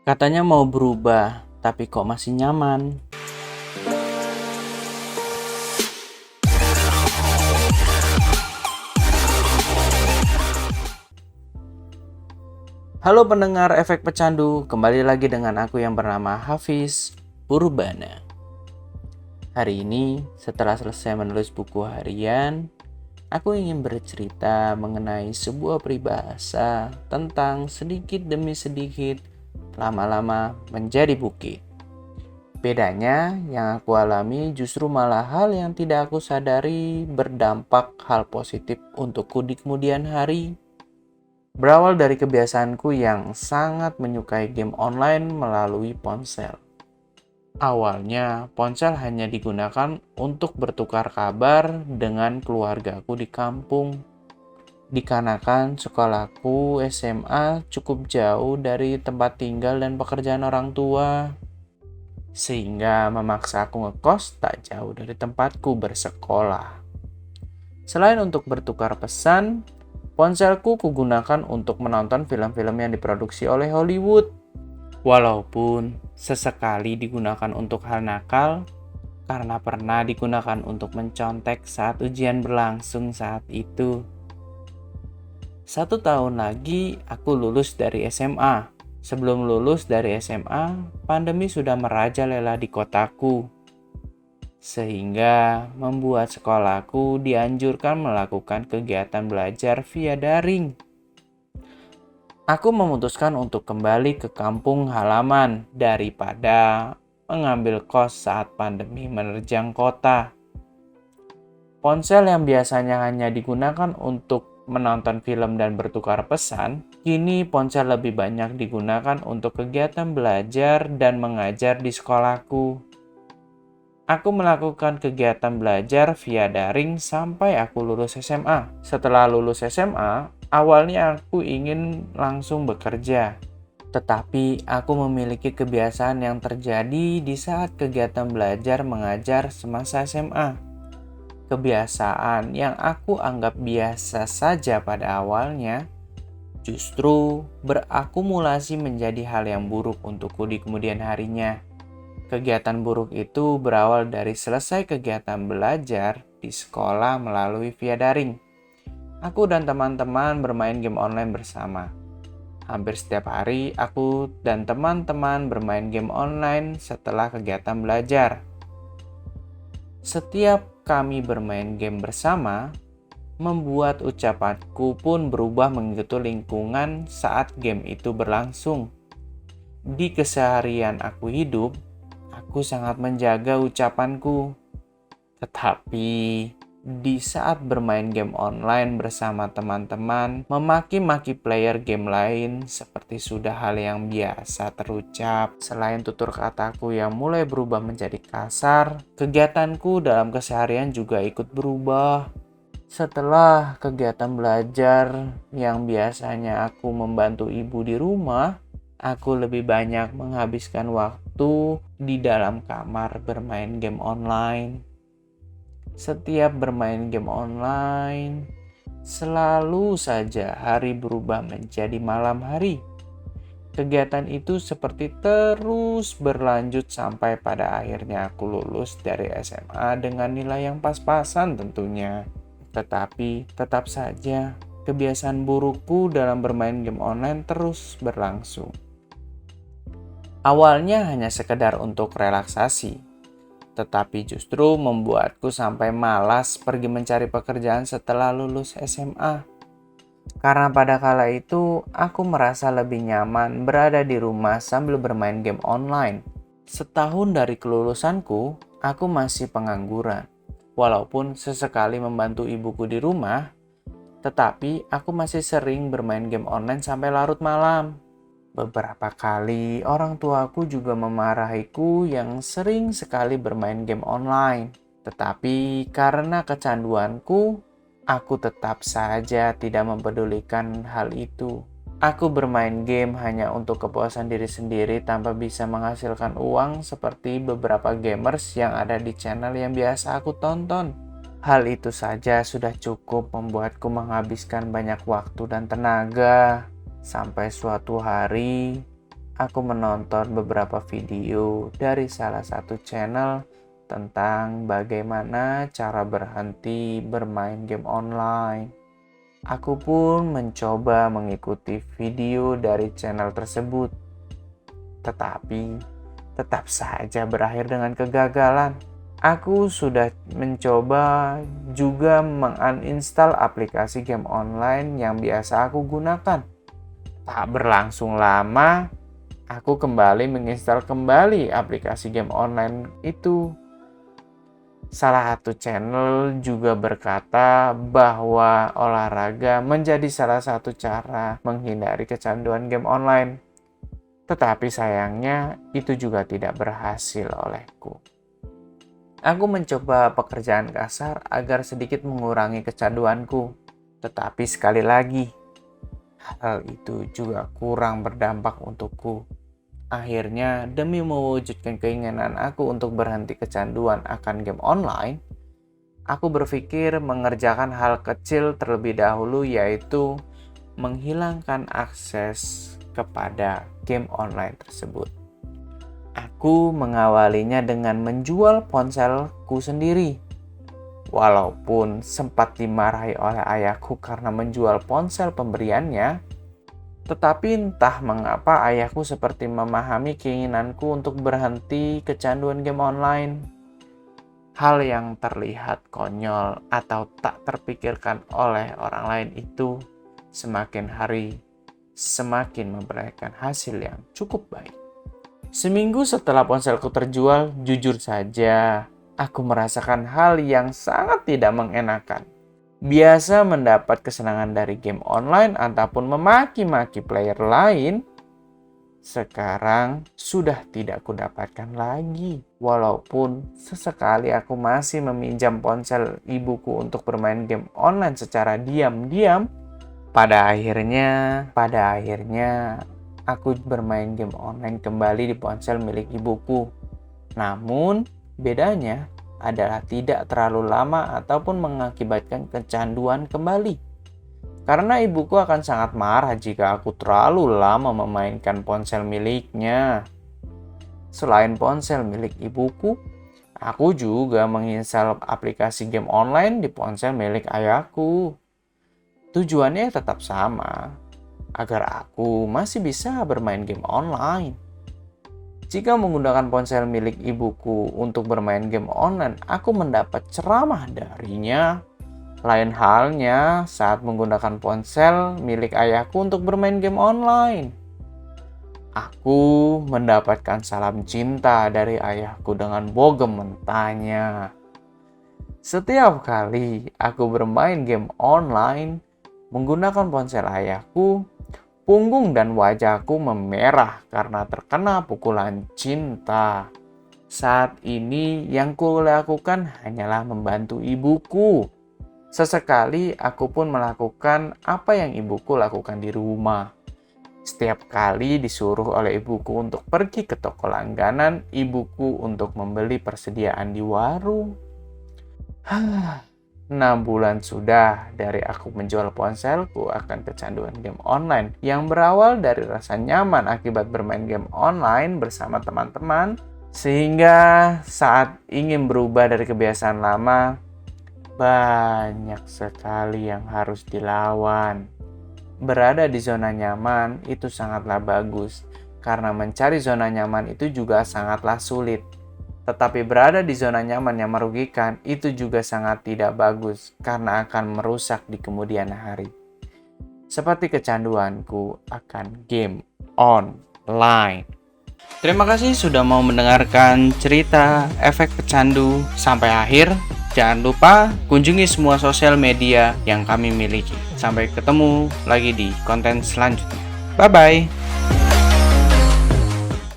Katanya mau berubah, tapi kok masih nyaman? Halo pendengar Efek Pecandu, kembali lagi dengan aku yang bernama Hafiz Purbana. Hari ini, setelah selesai menulis buku harian, aku ingin bercerita mengenai sebuah peribahasa tentang sedikit demi sedikit, lama-lama menjadi bukit. Bedanya, yang aku alami justru malah hal yang tidak aku sadari berdampak hal positif untukku di kemudian hari. Berawal dari kebiasaanku yang sangat menyukai game online melalui ponsel. Awalnya, ponsel hanya digunakan untuk bertukar kabar dengan keluargaku di kampung. Dikarenakan sekolahku SMA cukup jauh dari tempat tinggal dan pekerjaan orang tua, sehingga memaksa aku ngekos tak jauh dari tempatku bersekolah. Selain untuk bertukar pesan, ponselku kugunakan untuk menonton film-film yang diproduksi oleh Hollywood. Walaupun sesekali digunakan untuk hal nakal, karena pernah digunakan untuk mencontek saat ujian berlangsung saat itu. 1 tahun lagi aku lulus dari SMA. Sebelum lulus dari SMA, pandemi sudah merajalela di kotaku, sehingga membuat sekolahku dianjurkan melakukan kegiatan belajar via daring. Aku memutuskan untuk kembali ke kampung halaman daripada mengambil kos saat pandemi menerjang kota. Ponsel yang biasanya hanya digunakan untuk menonton film dan bertukar pesan, kini ponsel lebih banyak digunakan untuk kegiatan belajar dan mengajar di sekolahku. Aku melakukan kegiatan belajar via daring sampai aku lulus SMA. Setelah lulus SMA, awalnya aku ingin langsung bekerja. Tetapi aku memiliki kebiasaan yang terjadi di saat kegiatan belajar mengajar semasa SMA. Kebiasaan yang aku anggap biasa saja pada awalnya, justru berakumulasi menjadi hal yang buruk untukku di kemudian harinya. Kegiatan buruk itu berawal dari selesai kegiatan belajar di sekolah melalui via daring. Aku dan teman-teman bermain game online bersama. Hampir setiap hari, aku dan teman-teman bermain game online setelah kegiatan belajar. Setiap kami bermain game bersama, membuat ucapanku pun berubah mengikuti lingkungan saat game itu berlangsung. Di keseharian aku hidup, aku sangat menjaga ucapanku. Tetapi di saat bermain game online bersama teman-teman, memaki-maki player game lain seperti sudah hal yang biasa terucap. Selain tutur kataku yang mulai berubah menjadi kasar, kegiatanku dalam keseharian juga ikut berubah. Setelah kegiatan belajar yang biasanya aku membantu ibu di rumah, aku lebih banyak menghabiskan waktu di dalam kamar bermain game online. Setiap bermain game online, selalu saja hari berubah menjadi malam hari. Kegiatan itu seperti terus berlanjut sampai pada akhirnya aku lulus dari SMA dengan nilai yang pas-pasan tentunya. Tetapi tetap saja kebiasaan burukku dalam bermain game online terus berlangsung. Awalnya hanya sekedar untuk relaksasi, tetapi justru membuatku sampai malas pergi mencari pekerjaan setelah lulus SMA. Karena pada kala itu, aku merasa lebih nyaman berada di rumah sambil bermain game online. Setahun dari kelulusanku, aku masih pengangguran. Walaupun sesekali membantu ibuku di rumah, tetapi aku masih sering bermain game online sampai larut malam. Beberapa kali orang tuaku juga memarahiku yang sering sekali bermain game online. Tetapi karena kecanduanku, aku tetap saja tidak mempedulikan hal itu. Aku bermain game hanya untuk kepuasan diri sendiri tanpa bisa menghasilkan uang seperti beberapa gamers yang ada di channel yang biasa aku tonton. Hal itu saja sudah cukup membuatku menghabiskan banyak waktu dan tenaga. Sampai suatu hari, aku menonton beberapa video dari salah satu channel tentang bagaimana cara berhenti bermain game online. Aku pun mencoba mengikuti video dari channel tersebut, tetapi tetap saja berakhir dengan kegagalan. Aku sudah mencoba juga menguninstall aplikasi game online yang biasa aku gunakan. Tak berlangsung lama, aku kembali menginstal kembali aplikasi game online itu. Salah satu channel juga berkata bahwa olahraga menjadi salah satu cara menghindari kecanduan game online. Tetapi sayangnya itu juga tidak berhasil olehku. Aku mencoba pekerjaan kasar agar sedikit mengurangi kecanduanku. Tetapi sekali lagi, hal itu juga kurang berdampak untukku. Akhirnya, demi mewujudkan keinginan aku untuk berhenti kecanduan akan game online, aku berpikir mengerjakan hal kecil terlebih dahulu, yaitu menghilangkan akses kepada game online tersebut. Aku mengawalinya dengan menjual ponselku sendiri. Walaupun sempat dimarahi oleh ayahku karena menjual ponsel pemberiannya, tetapi entah mengapa ayahku seperti memahami keinginanku untuk berhenti kecanduan game online. Hal yang terlihat konyol atau tak terpikirkan oleh orang lain itu semakin hari semakin memberikan hasil yang cukup baik. Seminggu setelah ponselku terjual, jujur saja, aku merasakan hal yang sangat tidak mengenakan. Biasa mendapat kesenangan dari game online ataupun memaki-maki player lain, sekarang sudah tidak kudapatkan lagi. Walaupun sesekali aku masih meminjam ponsel ibuku untuk bermain game online secara diam-diam, pada akhirnya aku bermain game online kembali di ponsel milik ibuku. Namun, bedanya adalah tidak terlalu lama ataupun mengakibatkan kecanduan kembali. Karena ibuku akan sangat marah jika aku terlalu lama memainkan ponsel miliknya. Selain ponsel milik ibuku, aku juga menginstal aplikasi game online di ponsel milik ayahku. Tujuannya tetap sama, agar aku masih bisa bermain game online. Jika menggunakan ponsel milik ibuku untuk bermain game online, aku mendapat ceramah darinya. Lain halnya saat menggunakan ponsel milik ayahku untuk bermain game online. Aku mendapatkan salam cinta dari ayahku dengan bogem mentahnya. Setiap kali aku bermain game online menggunakan ponsel ayahku, punggung dan wajahku memerah karena terkena pukulan cinta. Saat ini yang kulakukan hanyalah membantu ibuku. Sesekali aku pun melakukan apa yang ibuku lakukan di rumah. Setiap kali disuruh oleh ibuku untuk pergi ke toko langganan, ibuku untuk membeli persediaan di warung. 6 bulan sudah dari aku menjual ponselku akan kecanduan game online yang berawal dari rasa nyaman akibat bermain game online bersama teman-teman, sehingga saat ingin berubah dari kebiasaan lama, banyak sekali yang harus dilawan. Berada di zona nyaman itu sangatlah bagus, karena mencari zona nyaman itu juga sangatlah sulit. Tetapi berada di zona nyaman yang merugikan itu juga sangat tidak bagus karena akan merusak di kemudian hari. Seperti kecanduanku akan game online. Terima kasih sudah mau mendengarkan cerita efek pecandu sampai akhir. Jangan lupa kunjungi semua sosial media yang kami miliki. Sampai ketemu lagi di konten selanjutnya. Bye-bye.